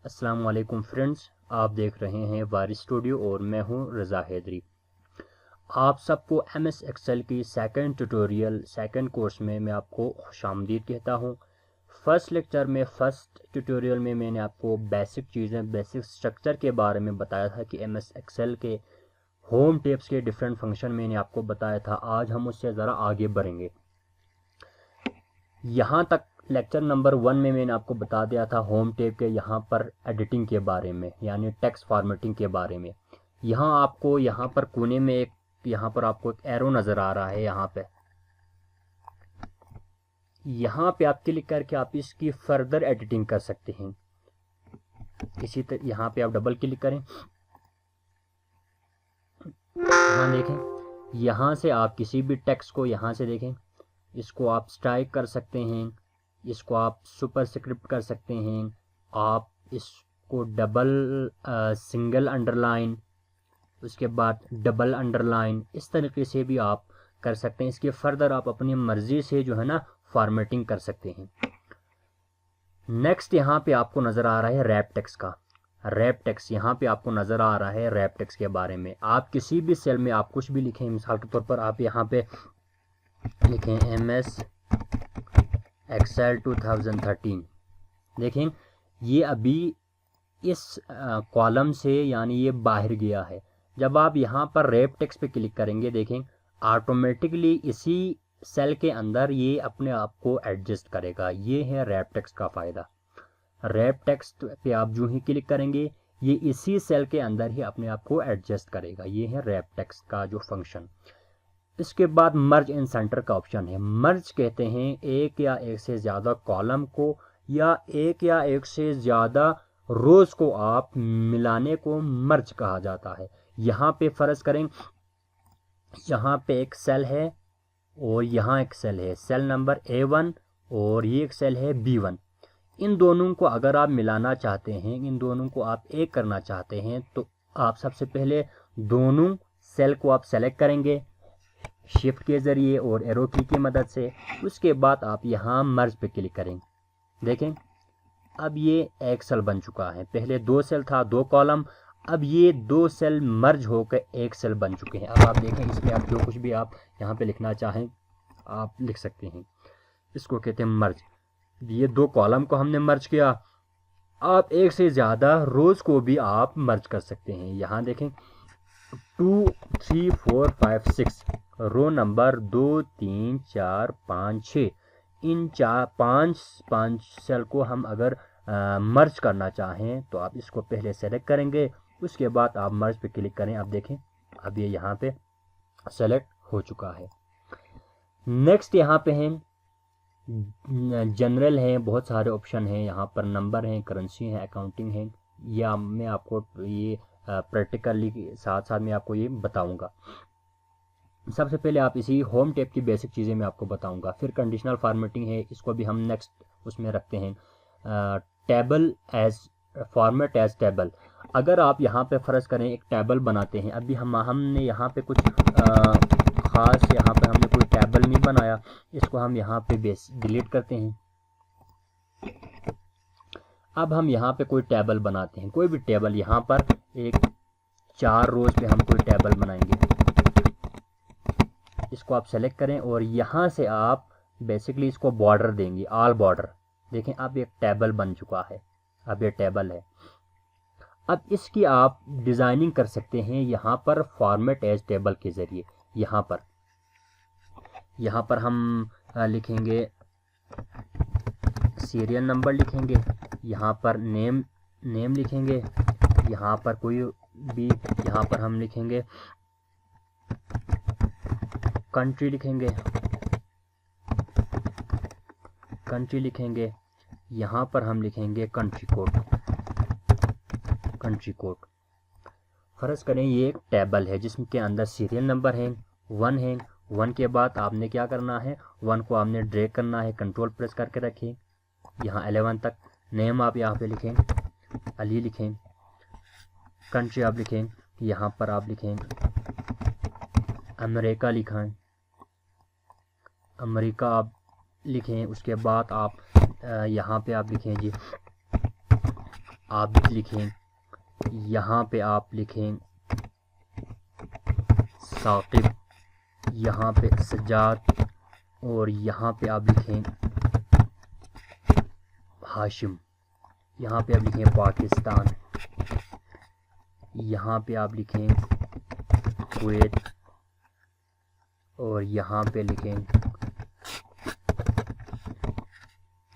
अस्सलाम वालेकुम फ्रेंड्स, आप देख रहे हैं वारिस स्टूडियो और मैं हूं रज़ा हैदरी। आप सबको एमएस एक्सेल की सेकंड कोर्स में मैं आपको खुशामदीद कहता हूं। फर्स्ट ट्यूटोरियल में मैंने आपको बेसिक स्ट्रक्चर के बारे में बताया था कि एमएस एक्सेल के होम टैब्स के डिफरेंट फंक्शन मैंने आपको बताया था। आज हम उससे ज़रा आगे बढ़ेंगे। यहाँ तक लेक्चर नंबर 1 में मैंने आपको बता दिया था होम टैब के यहाँ पर एडिटिंग के बारे में, यानी टेक्स्ट फॉर्मेटिंग के बारे में। यहाँ पर कोने में यहाँ पर आपको एक एरो नज़र आ रहा है। यहाँ पे आप क्लिक करके आप इसकी फर्दर एडिटिंग कर सकते हैं। इसी तरह यहाँ पे आप डबल क्लिक करें, यहाँ देखें, यहाँ से आप किसी भी टेक्स्ट को यहाँ से देखें, इसको आप स्ट्राइक कर सकते हैं, इसको आप सुपरस्क्रिप्ट कर सकते हैं, आप इसको सिंगल अंडरलाइन, उसके बाद डबल अंडरलाइन, इस तरीके से भी आप कर सकते हैं। इसके फर्दर आप अपनी मर्जी से जो है ना फॉर्मेटिंग कर सकते हैं। नेक्स्ट यहाँ पे आपको नज़र आ रहा है रैप टेक्स्ट। यहाँ पे आपको नज़र आ रहा है रैप टेक्स्ट के बारे में। आप किसी भी सेल में आप कुछ भी लिखें, मिसाल के तौर पर आप यहाँ पे लिखें MS एक्सेल 2013। देखें, ये अभी इस कॉलम से यानी ये बाहर गया है। जब आप यहाँ पर रैप टेक्स्ट पे क्लिक करेंगे, देखें ऑटोमेटिकली इसी सेल के अंदर ये अपने आप को एडजस्ट करेगा। ये है रैप टेक्स्ट का फ़ायदा। रैप टेक्स्ट पे आप जो ही क्लिक करेंगे, ये इसी सेल के अंदर ही अपने आप को एडजस्ट करेगा। ये है रैप टेक्स्ट का जो फंक्शन। इसके बाद मर्ज इन सेंटर का ऑप्शन है। मर्ज कहते हैं एक या एक से ज़्यादा कॉलम को या एक से ज़्यादा रोज़ को आप मिलाने को मर्ज कहा जाता है। यहाँ पे फ़र्ज़ करें, यहाँ पे एक सेल है और यहाँ एक सेल है, सेल नंबर A1, और ये एक सेल है B1। इन दोनों को अगर आप मिलाना चाहते हैं, इन दोनों को आप एक करना चाहते हैं, तो आप सबसे पहले दोनों सेल को आप सेलेक्ट करेंगे शिफ्ट के ज़रिए और एरो की मदद से। उसके बाद आप यहाँ मर्ज पे क्लिक करेंगे। देखें, अब ये एक सेल बन चुका है। पहले 2 सेल था, 2 कॉलम, अब ये 2 सेल मर्ज होकर एक सेल बन चुके हैं। अब आप देखें, इसमें आप जो कुछ भी आप यहाँ पे लिखना चाहें आप लिख सकते हैं। इसको कहते हैं मर्ज। ये 2 कॉलम को हमने मर्ज किया। आप एक से ज़्यादा रोज़ को भी आप मर्ज कर सकते हैं। यहाँ देखें 2 3 4 5 6 रो नंबर 2 3 4 5 6, इन 5 सेल को हम अगर मर्ज करना चाहें तो आप इसको पहले सेलेक्ट करेंगे, उसके बाद आप मर्ज पे क्लिक करें। आप देखें, अब ये यहाँ पे सेलेक्ट हो चुका है। नेक्स्ट यहाँ पे हैं जनरल हैं, बहुत सारे ऑप्शन हैं। यहाँ पर नंबर हैं, करेंसी हैं, अकाउंटिंग हैं। या मैं आपको ये प्रैक्टिकली साथ साथ मैं आपको ये बताऊंगा। सबसे पहले आप इसी होम टैब की बेसिक चीज़ें मैं आपको बताऊंगा। फिर कंडीशनल फॉर्मेटिंग है, इसको भी हम नेक्स्ट उसमें रखते हैं। Table as format as table. अगर आप यहाँ पे फ़र्ज़ करें एक टेबल बनाते हैं, अभी हमने यहाँ पे कुछ ख़ास यहाँ पे हमने कोई टेबल नहीं बनाया, इसको हम यहाँ पे डिलीट करते हैं। अब हम यहाँ पे कोई टेबल बनाते हैं, कोई भी टेबल। यहाँ पर एक 4 रोज़ पे हम कोई टेबल बनाएंगे। इसको आप सेलेक्ट करें और यहाँ से आप बेसिकली इसको बॉर्डर देंगे, ऑल बॉर्डर। देखें, अब एक टेबल बन चुका है। अब ये टेबल है। अब इसकी आप डिज़ाइनिंग कर सकते हैं यहाँ पर फॉर्मेट एज टेबल के ज़रिए। यहाँ पर हम लिखेंगे सीरियल नंबर लिखेंगे, यहाँ पर नेम लिखेंगे, यहाँ पर कोई भी, यहाँ पर हम लिखेंगे कंट्री लिखेंगे, यहाँ पर हम लिखेंगे कंट्री कोड। फ़र्ज़ करें ये एक टेबल है जिसके अंदर सीरियल नंबर है 1 है। 1 के बाद आपने क्या करना है, 1 को आपने ड्रैग करना है, कंट्रोल प्रेस करके रखें यहाँ 11 तक। नेम आप यहाँ पे लिखें, अली लिखें। कंट्री आप लिखें, यहाँ पर आप लिखें अमेरिका लिखें, अमेरिका आप लिखें। उसके बाद आप यहाँ पे आप लिखें जी आप लिखें, यहाँ पे आप लिखें साकिब, यहाँ पे सज्जाद, और यहाँ पे आप लिखें हाशिम, यहाँ पे आप लिखें पाकिस्तान, यहाँ पे आप लिखें कुवैत, और यहाँ पे लिखें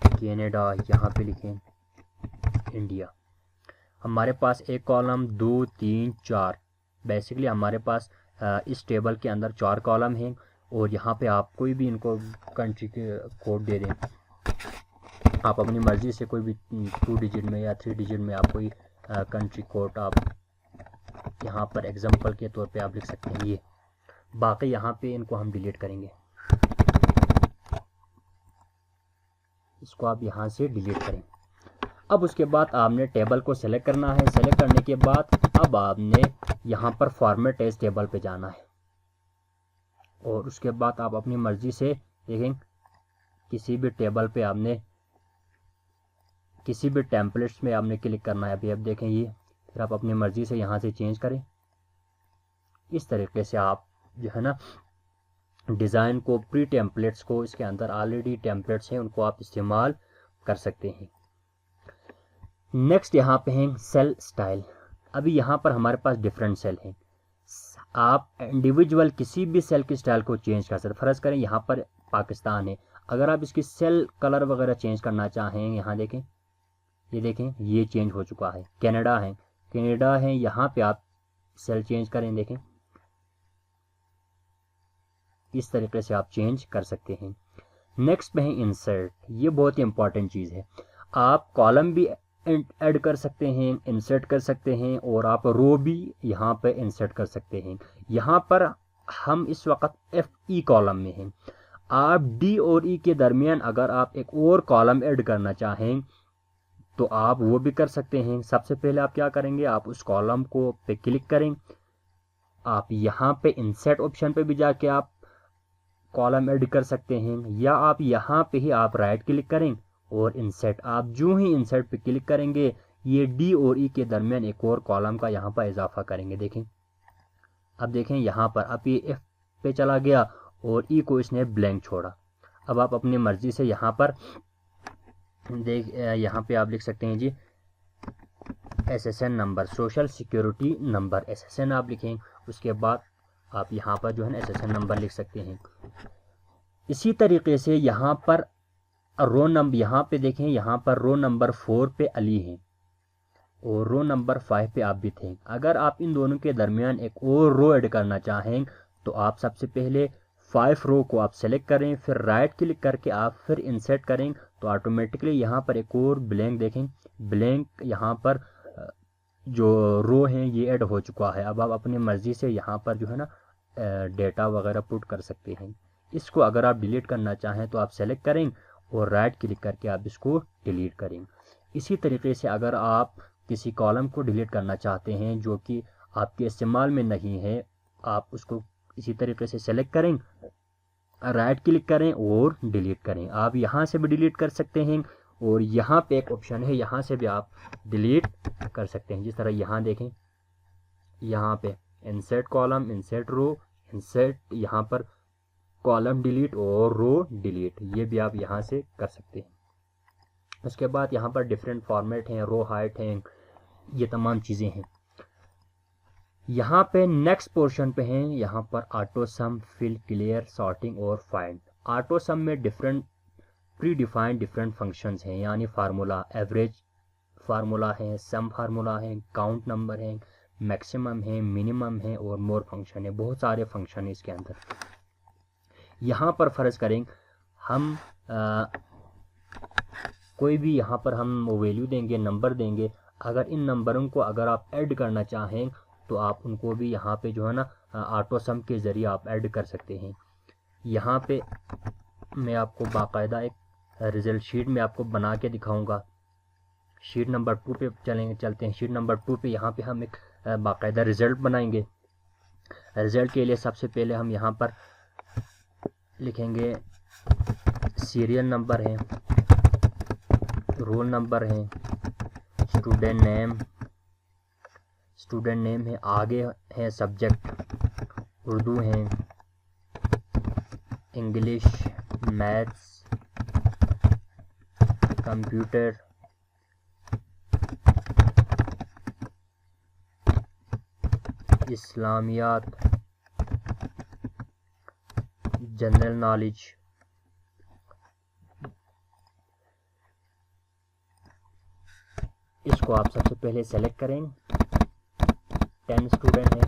कनाडा, यहाँ पे लिखें इंडिया। हमारे पास एक कॉलम 2 3 4, बेसिकली हमारे पास इस टेबल के अंदर 4 कॉलम हैं, और यहाँ पे आप कोई भी इनको कंट्री के कोड दे दें। आप अपनी मर्ज़ी से कोई भी 2 डिजिट में या 3 डिजिट में आप कोई कंट्री कोड आप यहाँ पर एग्जांपल के तौर पे आप लिख सकते हैं। ये बाकी यहाँ पे इनको हम डिलीट करेंगे, इसको आप यहाँ से डिलीट करें। अब उसके बाद आपने टेबल को सेलेक्ट करना है। सेलेक्ट करने के बाद अब आपने यहाँ पर फॉर्मेट एज टेबल पे जाना है, और उसके बाद आप अपनी मर्ज़ी से देखें किसी भी टेबल पे आपने किसी भी टेम्पलेट्स में आपने क्लिक करना है। अभी आप देखें ये, फिर आप अपनी मर्ज़ी से यहाँ से चेंज करें। इस तरीके से आप जो है ना डिज़ाइन को, प्री टेम्पलेट्स को, इसके अंदर ऑलरेडी टेम्पलेट्स हैं उनको आप इस्तेमाल कर सकते हैं। नेक्स्ट यहाँ पे हैं सेल स्टाइल। अभी यहाँ पर हमारे पास डिफरेंट सेल हैं, आप इंडिविजुअल किसी भी सेल की स्टाइल को चेंज कर सकते। फ़र्ज़ करें यहाँ पर पाकिस्तान है, अगर आप इसकी सेल कलर वगैरह चेंज करना चाहें, यहाँ देखें, ये देखें ये चेंज हो चुका है। कनाडा है, यहाँ पे आप सेल चेंज करें, देखें इस तरीके से आप चेंज कर सकते हैं। नेक्स्ट पे है इंसर्ट। ये बहुत ही इंपॉर्टेंट चीज़ है। आप कॉलम भी ऐड कर सकते हैं, इंसर्ट कर सकते हैं, और आप रो भी यहाँ पे इंसर्ट कर सकते हैं। यहाँ पर हम इस वक्त FE कॉलम में हैं। आप D और E के दरमियान अगर आप एक और कॉलम ऐड करना चाहें तो आप वो भी कर सकते हैं। सबसे पहले आप क्या करेंगे, आप उस कॉलम को पे क्लिक करें, आप यहाँ पे इंसर्ट ऑप्शन पे भी जाके आप कॉलम ऐड कर सकते हैं, या आप यहाँ पे ही आप राइट क्लिक करें और इंसर्ट। आप जो ही इंसर्ट पे क्लिक करेंगे ये D और E के दरमियान एक और कॉलम का यहाँ पर इजाफा करेंगे। देखें, अब देखें यहाँ पर अब ये F पे चला गया और E को इसने ब्लैंक छोड़ा। अब आप अपनी मर्जी से यहाँ पर यहाँ पे आप लिख सकते हैं जी SSN number, social security number, SSN आप लिखें। उसके बाद आप यहाँ पर जो है ना SSN नंबर लिख सकते हैं। इसी तरीके से यहाँ पर रो नंबर, यहाँ पे देखें, यहाँ पर रो नंबर 4 पे अली हैं और रो नंबर 5 पे आप भी थे। अगर आप इन दोनों के दरमियान एक और रो ऐड करना चाहें तो आप सबसे पहले 5 रो को आप सेलेक्ट करें, फिर राइट क्लिक करके आप फिर इंसर्ट करें तो ऑटोमेटिकली यहाँ पर एक और ब्लैंक देखें, ब्लैंक यहाँ पर जो रो हैं ये ऐड हो चुका है। अब आप अपनी मर्ज़ी से यहाँ पर जो है ना डेटा वगैरह पुट कर सकते हैं। इसको अगर आप डिलीट करना चाहें तो आप सेलेक्ट करें और राइट क्लिक करके आप इसको डिलीट करें। इसी तरीके से अगर आप किसी कॉलम को डिलीट करना चाहते हैं जो कि आपके इस्तेमाल में नहीं है, आप उसको इसी तरीके से सेलेक्ट करें, राइट क्लिक करें और डिलीट करें। आप यहाँ से भी डिलीट कर सकते हैं और यहाँ पे एक ऑप्शन है, यहाँ से भी आप डिलीट कर सकते हैं। जिस तरह यहाँ देखें, यहाँ पे insert column, insert row, insert यहाँ पर कॉलम डिलीट और रो डिलीट, ये भी आप यहाँ से कर सकते हैं। उसके बाद यहाँ पर डिफरेंट फॉर्मेट हैं, रो हाइट हैं, ये तमाम चीज़ें हैं। यहाँ पे नेक्स्ट पोर्शन पे हैं, यहाँ पर auto sum, fill, clear, sorting और फाइंड। ऑटो सम में different predefined different functions हैं, यानी फार्मूला, एवरेज फार्मूला है, सम फार्मूला है, काउंट नंबर है, मैक्सिमम है, मिनिमम है और मोर फंक्शन है। बहुत सारे फंक्शन है इसके अंदर। यहाँ पर फ़र्ज़ करें हम कोई भी यहाँ पर हम वैल्यू देंगे, नंबर देंगे। अगर इन नंबरों को अगर आप ऐड करना चाहें तो आप उनको भी यहाँ पे जो है ना ऑटो सम के ज़रिए आप ऐड कर सकते हैं। यहाँ पे मैं आपको बाकायदा एक रिज़ल्ट शीट में आपको बना के दिखाऊंगा। शीट नंबर 2 पे चलते हैं। शीट नंबर 2 पे यहाँ पे हम एक बाकायदा रिज़ल्ट बनाएंगे। रिज़ल्ट के लिए सबसे पहले हम यहाँ पर लिखेंगे सीरियल नंबर है, रोल नंबर है, स्टूडेंट नेम है, आगे है सब्जेक्ट, उर्दू है, English, maths, computer, Islamiyat, general knowledge, इसको आप सबसे पहले सेलेक्ट करें। 10 स्टूडेंट हैं।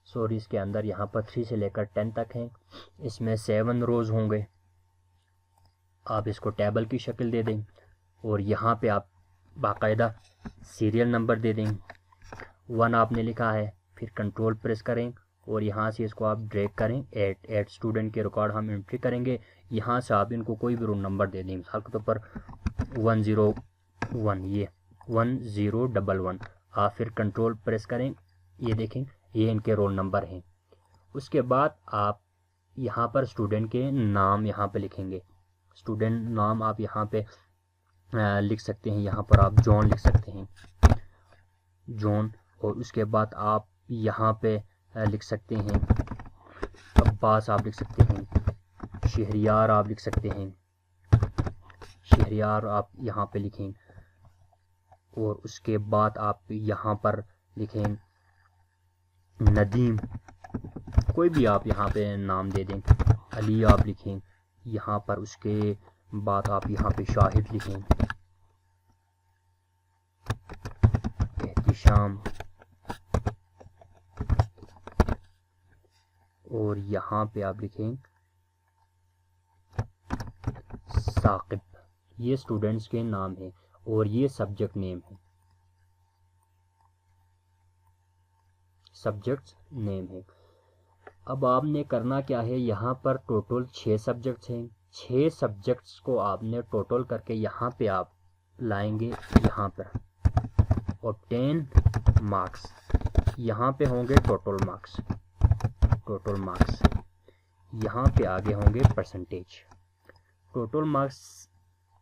सॉरी, इसके अंदर यहाँ पर 3 से लेकर 10 तक हैं। इसमें 7 रोज़ होंगे। आप इसको टेबल की शक्ल दे दें और यहाँ पे आप बाकायदा सीरियल नंबर दे दें। 1 आपने लिखा है, फिर कंट्रोल प्रेस करें और यहाँ से इसको आप ड्रैग करें। 8 स्टूडेंट के रिकॉर्ड हम एंट्री करेंगे। यहाँ से आप इनको कोई भी रोल नंबर दे दें, मिसाल के तौर पर 101, ये 1011। आप फिर कंट्रोल प्रेस करें, ये देखें ये इनके रोल नंबर हैं। उसके बाद आप यहाँ पर स्टूडेंट के नाम यहाँ पे लिखेंगे। स्टूडेंट नाम आप यहाँ पे लिख सकते हैं। यहाँ पर आप जॉन लिख सकते हैं, जॉन। और उसके बाद आप यहाँ पे लिख सकते हैं अब्बास, आप लिख सकते हैं शहरियार, आप लिख सकते हैं शहरियार, आप यहाँ पे लिखें। और उसके बाद आप यहाँ पर लिखें नदीम, कोई भी आप यहाँ पे नाम दे दें। अली आप लिखें यहाँ पर। उसके बाद आप यहाँ पे शाहिद लिखें, एहतिशाम, और यहाँ पे आप लिखें साकिब। ये स्टूडेंट्स के नाम हैं और ये सब्जेक्ट नेम है, सब्जेक्ट नेम है। अब आपने करना क्या है, यहाँ पर टोटल 6 सब्जेक्ट्स हैं। 6 सब्जेक्ट्स को आपने टोटल करके यहाँ पे आप लाएंगे, यहाँ पर ऑब्टेन मार्क्स, यहाँ पे होंगे टोटल मार्क्स, यहाँ पे आगे होंगे परसेंटेज। टोटल मार्क्स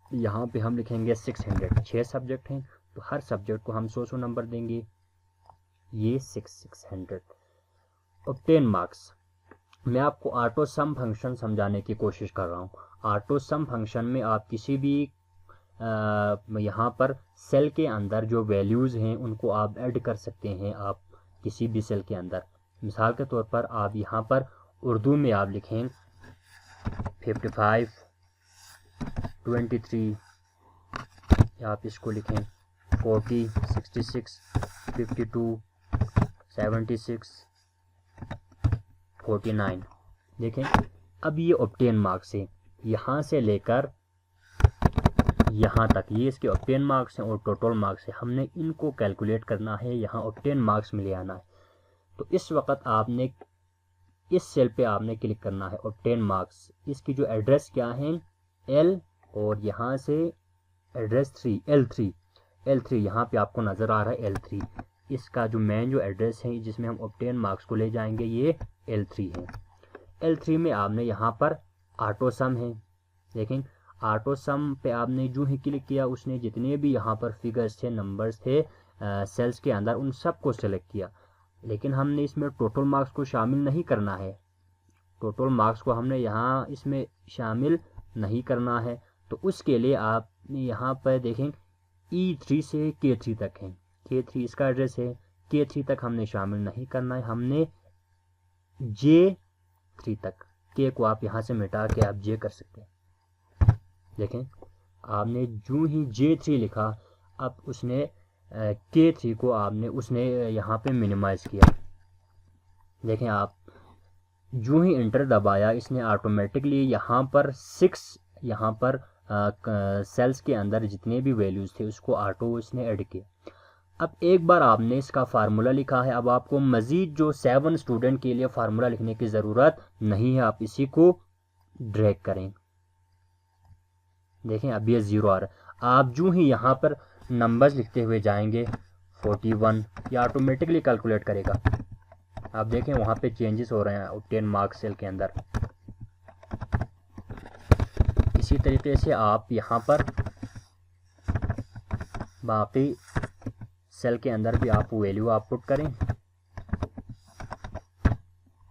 यहाँ पे हम लिखेंगे 600। 6 सब्जेक्ट हैं तो हर सब्जेक्ट को हम 100 नंबर देंगे, ये 600। ऑब्टेन मार्क्स, मैं आपको ऑटो सम फंक्शन समझाने की कोशिश कर रहा हूँ। ऑटो सम फंक्शन में आप किसी भी यहाँ पर सेल के अंदर जो वैल्यूज़ हैं उनको आप ऐड कर सकते हैं। आप किसी भी सेल के अंदर, मिसाल के तौर पर आप यहाँ पर उर्दू में आप लिखें 55, 23, आप इसको लिखें 40, 66, 52, 76, 49। देखें अब ये ऑब्टेन मार्क्स है, यहाँ से लेकर यहाँ तक ये इसके ऑब्टेन मार्क्स हैं और टोटल मार्क्स है। हमने इनको कैलकुलेट करना है, यहाँ ऑब्टेन मार्क्स में ले आना है। तो इस वक्त आपने इस सेल पे आपने क्लिक करना है, ऑब्टेन मार्क्स। इसकी जो एड्रेस क्या है, L, और यहाँ से एड्रेस 3, L3 यहाँ पे आपको नज़र आ रहा है L3। इसका जो मेन जो एड्रेस है जिसमें हम ऑब्टेन मार्क्स को ले जाएंगे, ये L3 है। L3 में आपने यहाँ पर ऑटो सम है। देखें ऑटो सम पे आपने जो ही क्लिक किया, उसने जितने भी यहाँ पर फिगर्स थे, नंबर्स थे सेल्स के अंदर, उन सब को सेलेक्ट किया। लेकिन हमने इसमें टोटल मार्क्स को शामिल नहीं करना है। टोटल मार्क्स को हमने यहाँ इसमें शामिल नहीं करना है। तो उसके लिए आपने यहाँ पर देखें E3 से K3 तक है। K3 इसका एड्रेस है, K3 तक हमने शामिल नहीं करना है। हमने J3 तक, K को आप यहाँ से मिटा के आप J कर सकते हैं। देखें आपने जो ही J3 लिखा, अब उसने K3 को आपने उसने यहाँ पे मिनिमाइज़ किया। देखें आप जो ही इंटर दबाया, इसने ऑटोमेटिकली यहाँ पर 6 यहाँ पर सेल्स के अंदर जितने भी वैल्यूज़ थे उसको ऑटो इसने ऐड किया। अब एक बार आपने इसका फार्मूला लिखा है, अब आपको मज़ीद जो 7 स्टूडेंट के लिए फार्मूला लिखने की ज़रूरत नहीं है। आप इसी को ड्रैग करें। देखें अब ये 0 आ रहा है। आप जो ही यहाँ पर नंबर्स लिखते हुए जाएंगे 41, ये ऑटोमेटिकली कैलकुलेट करेगा। आप देखें वहाँ पे चेंजेस हो रहे हैं ऑब्टेन मार्क्स सेल के अंदर। तरीके से आप यहाँ पर बाकी सेल के अंदर भी आप वैल्यू आप पुट करें,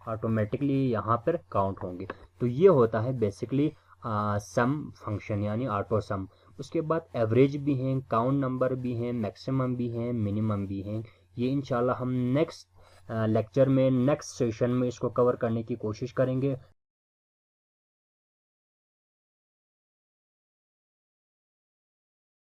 ऑटोमेटिकली यहाँ पर काउंट होंगे। तो ये होता है बेसिकली सम फंक्शन यानी ऑटो सम। उसके बाद एवरेज भी हैं, काउंट नंबर भी हैं, मैक्सिमम भी हैं, मिनिमम भी हैं। ये इंशाल्लाह हम नेक्स्ट लेक्चर में, नेक्स्ट सेशन में इसको कवर करने की कोशिश करेंगे।